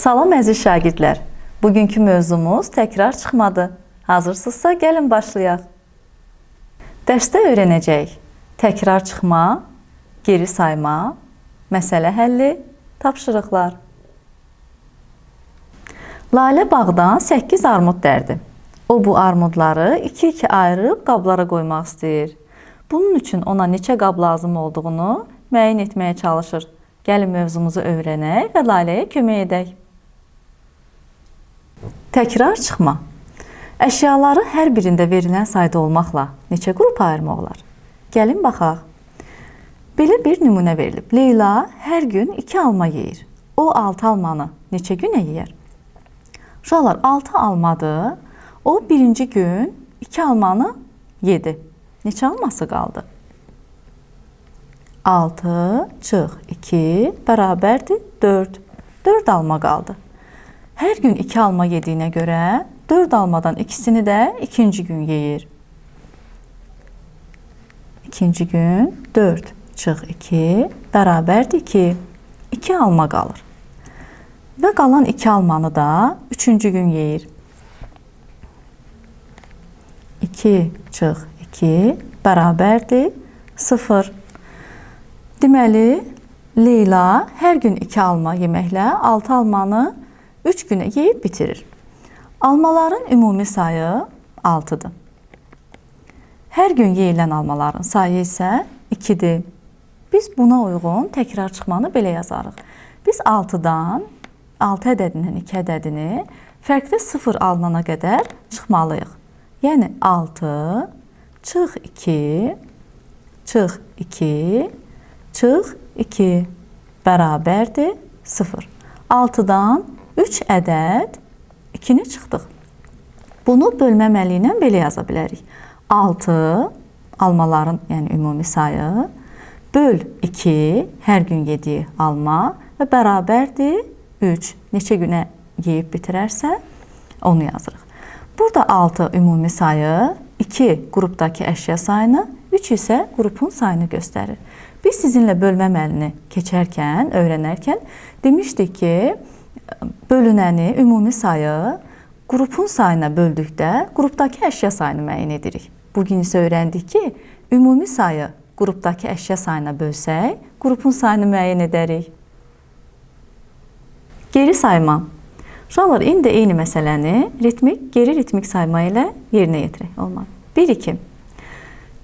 Salam əziz şagirdlər. Bugünkü mövzumuz təkrar çıxmadı. Hazırsınızsa gəlin başlayaq. Dərsdə öyrənəcəyik. Təkrar çıxma, geri sayma, məsələ həlli, tapşırıqlar. Lalə bağdan 8 armud dərdi. O bu armudları 2-2 ayırıb qablara qoymaq istəyir. Bunun üçün ona neçə qab lazım olduğunu müəyyən etməyə çalışır. Gəlin mövzumuzu öyrənək və Laləyə kömək edək. Təkrar çıxma. Əşyaları hər birində verilən sayda olmaqla neçə qrupa ayırmaq olar? Gəlin baxaq. Belə bir nümunə verilib. Leyla hər gün 2 alma yeyir. O 6 almanı neçə günə yeyər? Uşaqlar, 6 almadır. O birinci gün 2 almanı yedi. Neçə alması qaldı? 6 çıx 2 bərabərdir 4. 4 alma qaldı. Hər gün 2 alma yediyinə görə 4 almadan ikisini də ikinci gün yeyir. İkinci gün 4 çıx 2 bərabərdir 2. 2 alma qalır. Və qalan 2 almanı da üçüncü gün yeyir. 2 çıx 2 bərabərdir 0. Deməli, Leyla hər gün 2 alma yeməklə 6 almanı 3 günə yeyib bitirir. Almaların ümumi sayı 6-dır. Hər gün yeyilən almaların sayı isə 2-dir. Biz buna uyğun təkrar çıxmanı belə yazarıq. Biz 6-dan 6 ədədindən 2 ədədini fərqdə 0 alınana qədər çıxmalıyıq. Yəni 6 çıx 2 çıx 2 çıx 2 bərabərdir 0. 6-dan 3 ədəd 2-ni çıxdıq. Bunu bölmə əməli ilə belə yaza bilərik. 6 almaların, yəni ümumi sayı, böl 2 hər gün yediyi alma və bərabərdir 3. Neçə günə yeyib bitirərsə onu yazırıq. Burada 6 ümumi sayı, 2 qrupdakı əşya sayını, 3 isə qrupun sayını göstərir. Biz sizinlə bölmə əməlini keçərkən, öyrənərkən demişdik ki, bölünəni, ümumi sayı qrupun sayına böldükdə qrupdakı əşya sayını müəyyən edirik. Bugün isə öyrəndik ki, ümumi sayı qrupdakı əşya sayına bölsək, qrupun sayını müəyyən edərik. Geri sayma. Uşaqlar, indi eyni məsələni geri ritmik sayma ilə yerinə yetirək. Olmadı. 1-2.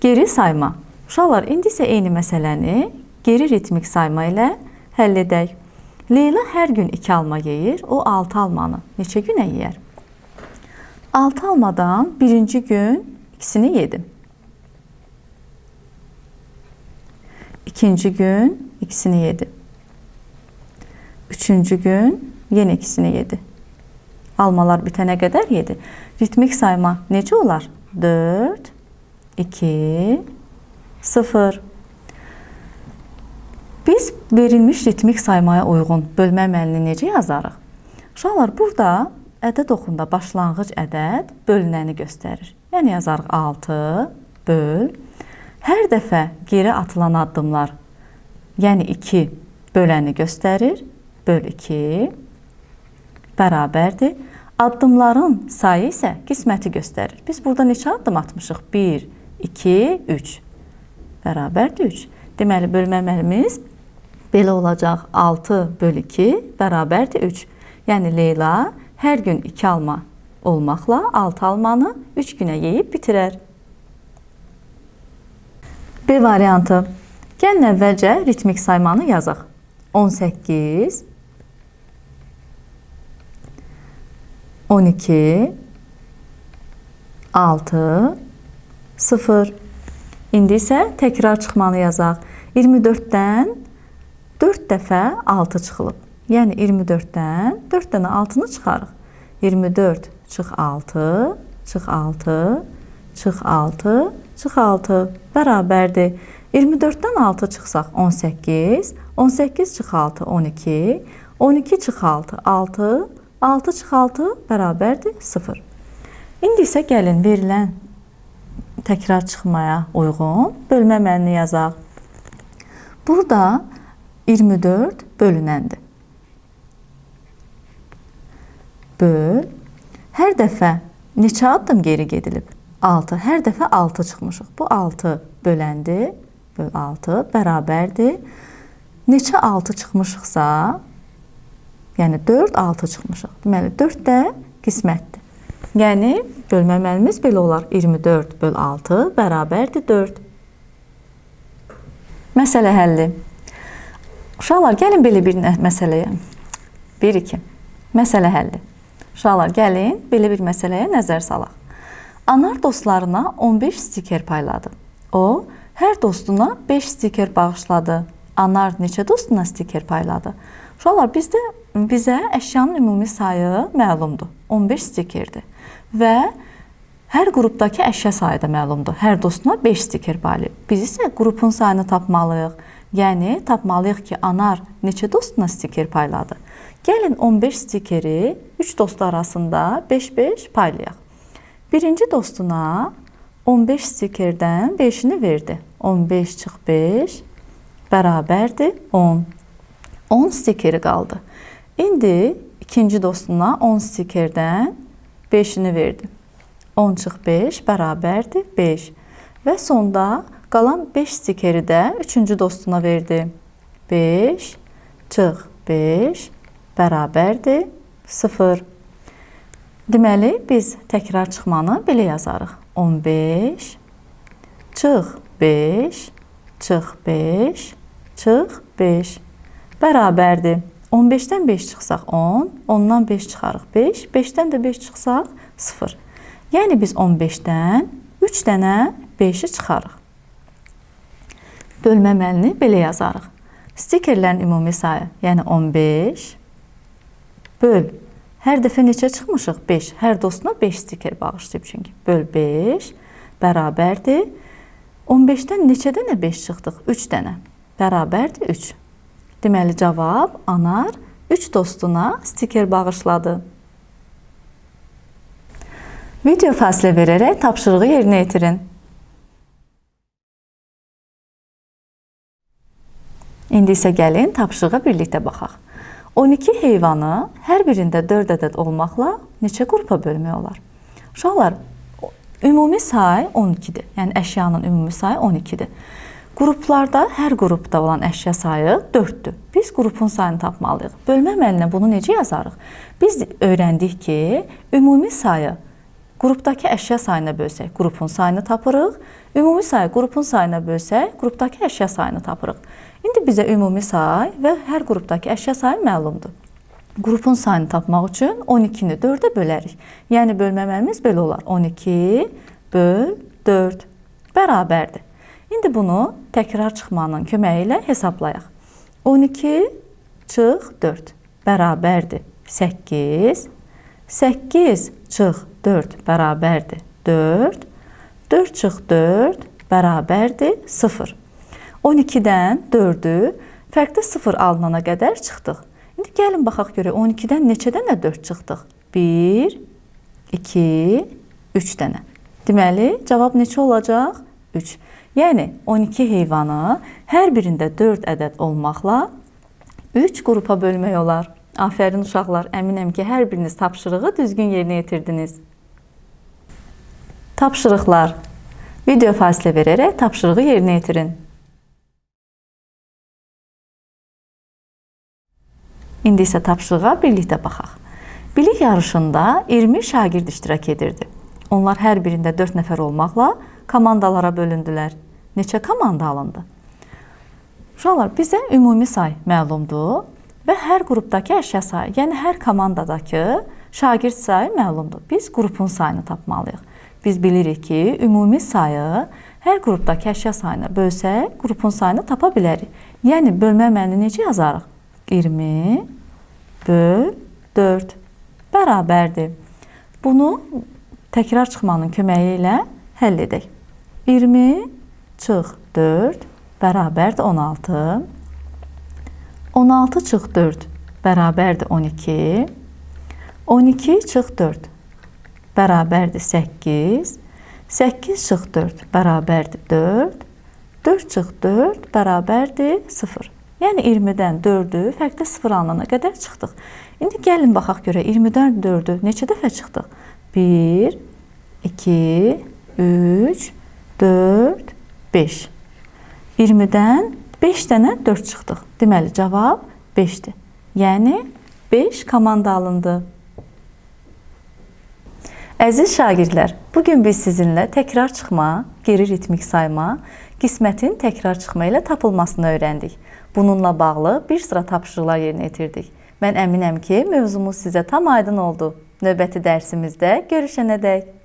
Geri sayma. Uşaqlar, indi isə eyni məsələni geri ritmik sayma ilə həll edək. Leyla hər gün 2 alma yeyir, o 6 almanı neçə günə yeyər? 6 almadan birinci gün ikisini yedi. İkinci gün ikisini yedi. Üçüncü gün yenə ikisini yedi. Almalar bitənə qədər yedi. Ritmik sayma necə olar? 4, 2, 0. Biz verilmiş ritmik saymaya uyğun bölmə əməlini necə yazarıq? Uşaqlar, burada ədəd oxunda başlanğıc ədəd bölünəni göstərir. Yəni yazarıq 6 böl. Hər dəfə geri atılan addımlar, yəni 2 böləni göstərir. Böl 2 bərabərdir. Addımların sayı isə qisməti göstərir. Biz burada neçə addım atmışıq? 1, 2, 3 bərabərdir 3. Deməli, bölmə əməlimiz belə olacaq. 6 böl 2 bərabərdir 3. Yəni, Leyla hər gün 2 alma olmaqla 6 almanı 3 günə yeyib bitirər. B variantı. Gəlin əvvəlcə ritmik saymanı yazaq. 18, 12, 6, 0. İndi isə təkrar çıxmanı yazaq. 24-dən 4 dəfə 6 çıxılıb. Yəni 24-dən 4 dənə 6-nı çıxarıq. 24 çıx 6, çıx 6, çıx 6, çıx 6 bərabərdir. 24-dən 6 çıxsaq 18, 18 çıx 6, 12, 12 çıx 6, 6, 6 çıx 6 bərabərdir 0. İndi isə gəlin verilən təkrar çıxmaya uyğun bölmə əməlini yazaq. Burada 24 bölünəndir. böl. Hər dəfə neçə addım geri gedilib? 6. Hər dəfə 6 çıxmışıq. Bu 6 böləndi. Böl 6 bərabərdir. Neçə 6 çıxmışıqsa, yəni 4, 6 çıxmışıq. Deməli, 4 də qismətdir. Yəni, bölmə əməlimiz belə olar. 24 böl 6 bərabərdir 4. Məsələ həlli. Uşaqlar, gəlin belə bir məsələyə. 1-2. Məsələ həlli. Uşaqlar, gəlin belə bir məsələyə nəzər salaq. Anar dostlarına 15 stiker payladı. O, hər dostuna 5 stiker bağışladı. Anar neçə dostuna stiker payladı? Uşaqlar, bizə əşyanın ümumi sayı məlumdur. 15 stikerdir. Və hər qrupdakı əşya sayı da məlumdur. Hər dostuna 5 stiker paylayıb. Biz isə qrupun sayını tapmalıyıq. Yəni, tapmalıyıq ki, Anar neçə dostuna stiker payladı? Gəlin 15 stikeri 3 dostu arasında 5-5 paylayaq. Birinci dostuna 15 stikerdən 5'ini verdi. 15 çıx 5 bərabərdir 10. 10 stikeri qaldı. İndi ikinci dostuna 10 stikerdən 5'ini verdi. 10 çıx 5 bərabərdir 5. Və sonda qalan 5 stikeri də üçüncü dostuna verdi. 5 çıx 5 bərabərdir 0. Deməli, biz təkrar çıxmanı belə yazarıq. 15 çıx 5 çıx 5 çıx 5 bərabərdir. 15-dən 5 çıxsaq 10, 10-dan 5 çıxarıq 5, 5-dən də 5 çıxsaq 0. Yəni, biz 15-dən 3 dənə 5'i çıxarıq. Bölmə əməlini belə yazarıq. Stikerlərin ümumi sayı, yəni 15 böl. Hər dəfə neçə çıxmışıq? 5. Hər dostuna 5 stiker bağışlayıb çünki. Böl 5 bərabərdir. 15-dən neçə dənə 5 çıxdıq? 3 dənə. Bərabərdir 3. Deməli, cavab Anar 3 dostuna stiker bağışladı. Video fasilə verərək tapşırığı yerinə yetirin. İndi isə gəlin tapşırığa birlikdə baxaq. 12 heyvanı hər birində 4 ədəd olmaqla neçə qrupa bölmək olar? Uşaqlar, ümumi say 12-dir. Yəni, əşyanın ümumi sayı 12-dir. Qruplarda hər qrupda olan əşya sayı 4-dür. Biz qrupun sayını tapmalıyıq. Bölmə əməlinə bunu necə yazarıq? Biz öyrəndik ki, ümumi sayı qrupdakı əşya sayına bölsək, qrupun sayını tapırıq. Ümumi sayı qrupun sayına bölsək, qrupdakı əşya sayını tapırıq. İndi bizə ümumi say və hər qrupdakı əşya sayı məlumdur. Qrupun sayını tapmaq üçün 12-ni 4-ə bölərik. Yəni, bölmə əməlimiz belə olar. 12 böl 4 bərabərdir. İndi bunu təkrar çıxmanın köməyi ilə hesablayaq. 12 çıx 4 bərabərdir 8. 8 çıx 4 bərabərdir 4. 4 çıx 4 bərabərdir 0. 12-dən 4'ü fərqdə 0 alınana qədər çıxdıq. İndi gəlin baxaq görək 12-dən neçə dənə 4 çıxdıq? 1, 2, 3 dənə. Deməli, cavab neçə olacaq? 3. Yəni, 12 heyvanı hər birində 4 ədəd olmaqla 3 qrupa bölmək olar. Afərin uşaqlar, əminəm ki, hər biriniz tapşırığı düzgün yerinə yetirdiniz. Tapşırıqlar. Video fasilə verərək tapşırığı yerinə yetirin. İndi isə tapşırığa birlikdə baxaq. Bilik yarışında 20 şagird iştirak edirdi. Onlar hər birində 4 nəfər olmaqla komandalara bölündülər. Neçə komanda alındı? Uşaqlar, bizə ümumi say məlumdur və hər qrupdakı əşya sayı, yəni hər komandadakı şagird sayı məlumdur. Biz qrupun sayını tapmalıyıq. Biz bilirik ki, ümumi sayı hər qrupdakı əşya sayına bölsək, qrupun sayını tapa bilərik. Yəni, bölmə əməlini necə yazarıq? 20 böl 4 bərabərdir. Bunu təkrar çıxmanın köməyi ilə həll edək. 20 çıx 4 bərabərdir 16. 16 çıx 4 bərabərdir 12. 12 çıx 4 bərabərdir 8. 8 çıx 4 bərabərdir 4. 4 çıx 4 bərabərdir 0. Yəni 20-dən 4-ü fərqdə 0 alınana qədər çıxdıq. İndi gəlin baxaq görə 20-dən 4-ü neçə dəfə çıxdıq? 1, 2, 3, 4, 5. 20-dən 5 dənə 4 çıxdıq. Deməli, cavab 5-dir. Yəni 5 komanda alındı. Əziz şagirdlər, bugün biz sizinlə təkrar çıxma, geri ritmik sayma, qismətin təkrar çıxma ilə tapılmasını öyrəndik. Bununla bağlı bir sıra tapşırıqlar yerinə yetirdik. Mən əminəm ki, mövzumuz sizə tam aydın oldu. Növbəti dərsimizdə görüşənədək.